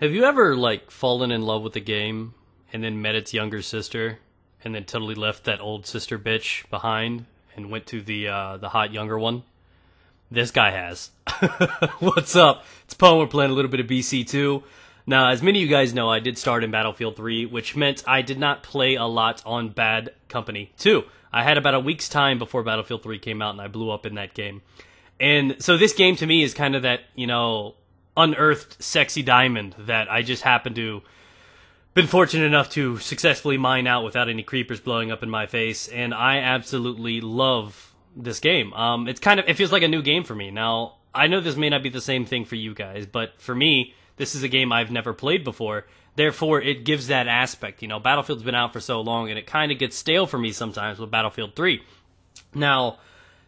Have you ever, like, fallen in love with a game and then met its younger sister and then totally left that old sister bitch behind and went to the hot younger one? This guy has. What's up? It's Poe. We're playing a little bit of BC2. Now, as many of you guys know, I did start in Battlefield 3, which meant I did not play a lot on Bad Company 2. I had about a week's time before Battlefield 3 came out, and I blew up in that game. And so this game, to me, is kind of that, you know, unearthed sexy diamond that I just happened to been fortunate enough to successfully mine out without any creepers blowing up in my face, and I absolutely love this game. It feels like a new game for me. Now, I know this may not be the same thing for you guys, but for me, this is a game I've never played before. Therefore, it gives that aspect. You know, Battlefield's been out for so long, and it kind of gets stale for me sometimes with Battlefield 3. Now,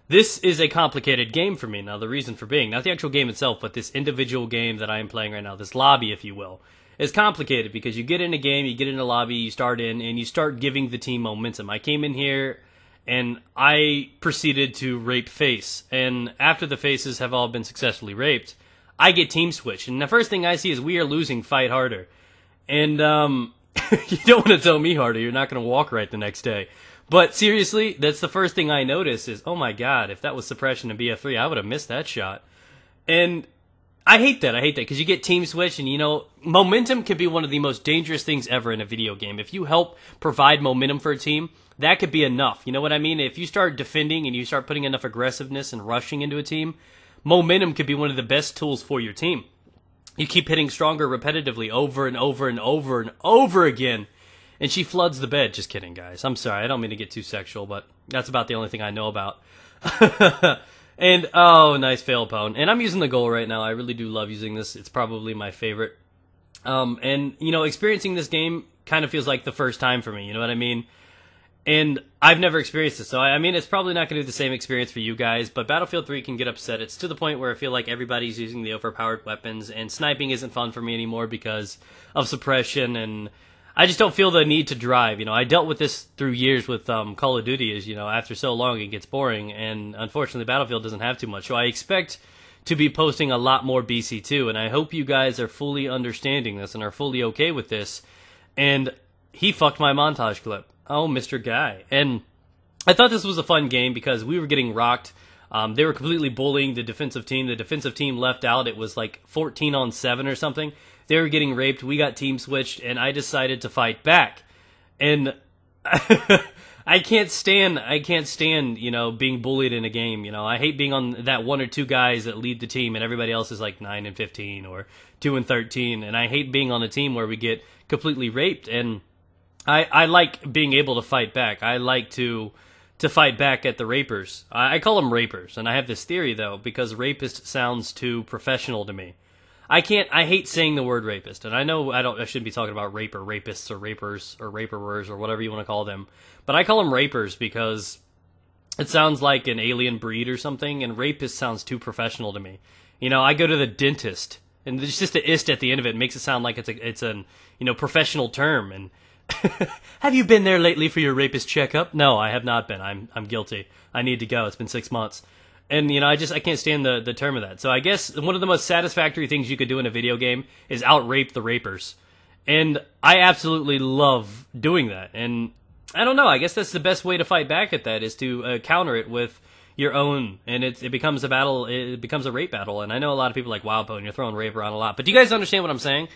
this is a complicated game for me. Now, the reason for being, not the actual game itself, but this individual game that I am playing right now, this lobby, if you will, is complicated because you get in a game, you get in a lobby, you start in, and you start giving the team momentum. I came in here, and I proceeded to rape face. And after the faces have all been successfully raped, I get team switched. And the first thing I see is we are losing, fight harder. And you don't want to tell me harder, you're not going to walk right the next day. But seriously, that's the first thing I notice is, oh my god, if that was suppression in BF3, I would have missed that shot. And I hate that because you get team switch, and you know, momentum can be one of the most dangerous things ever in a video game. If you help provide momentum for a team, that could be enough. You know what I mean? If you start defending and you start putting enough aggressiveness and rushing into a team, momentum could be one of the best tools for your team. You keep hitting stronger repetitively over and over and over and over again. And she floods the bed. Just kidding, guys. I'm sorry. I don't mean to get too sexual, but that's about the only thing I know about. And, oh, nice fail, Pone. And I'm using the goal right now. I really do love using this. It's probably my favorite. And, you know, experiencing this game kind of feels like the first time for me. You know what I mean? And I've never experienced it. So, I mean, it's probably not going to be the same experience for you guys. But Battlefield 3 can get upset. It's to the point where I feel like everybody's using the overpowered weapons. And sniping isn't fun for me anymore because of suppression, and I just don't feel the need to drive. You know, I dealt with this through years with Call of Duty. Is, you know, after so long it gets boring, and unfortunately Battlefield doesn't have too much. So I expect to be posting a lot more BC2, and I hope you guys are fully understanding this and are fully okay with this. And he fucked my montage clip. Oh, Mr. Guy. And I thought this was a fun game because we were getting rocked. They were completely bullying the defensive team. The defensive team left out. It was like 14-on-7 or something. They were getting raped. We got team switched, and I decided to fight back. And I can't stand, you know, being bullied in a game. You know, I hate being on that one or two guys that lead the team, and everybody else is like 9-15 or 2-13. And I hate being on a team where we get completely raped. And I like being able to fight back. I like to fight back at the rapers. I call them rapers, and I have this theory though, because rapist sounds too professional to me. I hate saying the word rapist, and I know I shouldn't be talking about rapists, or rapers, or raperers, or whatever you want to call them, but I call them rapers because it sounds like an alien breed or something, and rapist sounds too professional to me. You know, I go to the dentist, and there's just the "ist" at the end of it makes it sound like it's an you know, professional term. And have you been there lately for your rapist checkup? No, I have not been. I'm guilty. I need to go. It's been 6 months. And, you know, I can't stand the term of that. So I guess one of the most satisfactory things you could do in a video game is out-rape the rapers. And I absolutely love doing that. And I don't know, I guess that's the best way to fight back at that, is to counter it with your own. And it becomes a battle, it becomes a rape battle. And I know a lot of people are like, wow, Poe, you're throwing rape around a lot. But do you guys understand what I'm saying?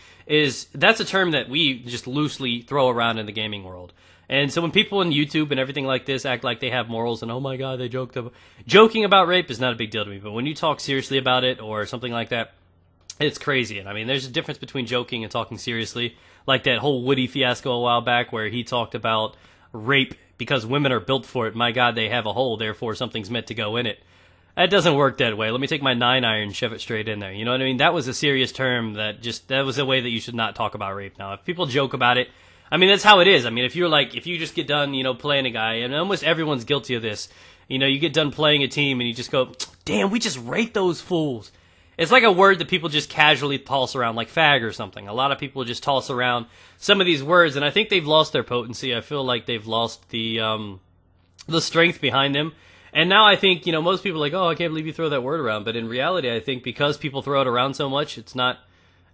That's a term that we just loosely throw around in the gaming world. And so when people on YouTube and everything like this act like they have morals and, oh my god, they joking about rape is not a big deal to me. But when you talk seriously about it or something like that, it's crazy. And I mean, there's a difference between joking and talking seriously. Like that whole Woody fiasco a while back where he talked about rape because women are built for it. My god, they have a hole, therefore something's meant to go in it. That doesn't work that way. Let me take my 9-iron and shove it straight in there. You know what I mean? That was a serious term that was a way that you should not talk about rape. Now, if people joke about it, I mean, that's how it is. I mean, if you just get done, you know, playing a guy, and almost everyone's guilty of this, you know, you get done playing a team and you just go, damn, we just raped those fools. It's like a word that people just casually toss around, like fag or something. A lot of people just toss around some of these words, and I think they've lost their potency. I feel like they've lost the strength behind them. And now I think, you know, most people are like, oh, I can't believe you throw that word around. But in reality, I think because people throw it around so much, it's not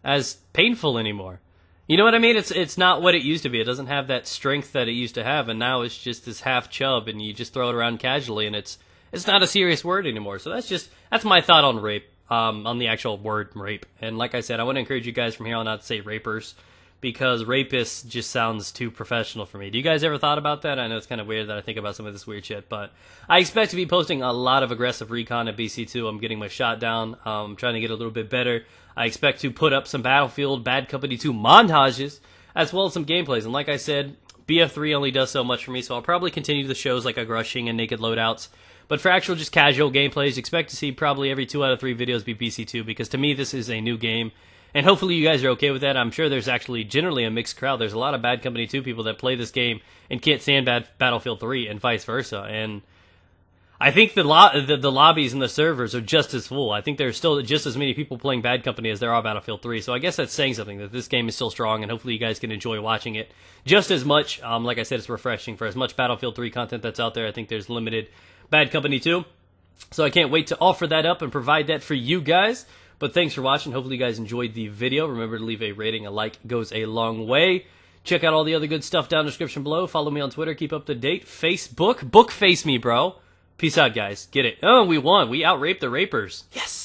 as painful anymore. You know what I mean? It's not what it used to be. It doesn't have that strength that it used to have, and now it's just this half chub, and you just throw it around casually, and it's not a serious word anymore. So that's my thought on rape, on the actual word rape. And like I said, I want to encourage you guys from here on out to say rapers, because rapist just sounds too professional for me. Do you guys ever thought about that? I know it's kind of weird that I think about some of this weird shit, but I expect to be posting a lot of aggressive recon at BC2. I'm getting my shot down. I'm trying to get a little bit better. I expect to put up some Battlefield Bad Company 2 montages, as well as some gameplays. And like I said, BF3 only does so much for me, so I'll probably continue the shows like Agrushing and Naked Loadouts. But for actual just casual gameplays, expect to see probably every 2 out of 3 videos be BC2, because to me this is a new game. And hopefully you guys are okay with that. I'm sure there's actually generally a mixed crowd. There's a lot of Bad Company 2 people that play this game and can't stand Battlefield 3 and vice versa. And I think the lobbies and the servers are just as full. I think there's still just as many people playing Bad Company as there are Battlefield 3. So I guess that's saying something, that this game is still strong, and hopefully you guys can enjoy watching it just as much. Like I said, it's refreshing. For as much Battlefield 3 content that's out there, I think there's limited Bad Company 2. So I can't wait to offer that up and provide that for you guys. But thanks for watching. Hopefully you guys enjoyed the video. Remember to leave a rating. A like goes a long way. Check out all the other good stuff down in the description below. Follow me on Twitter. Keep up to date. Facebook. Book face me, bro. Peace out, guys. Get it. Oh, we won. We out-raped the rapers. Yes!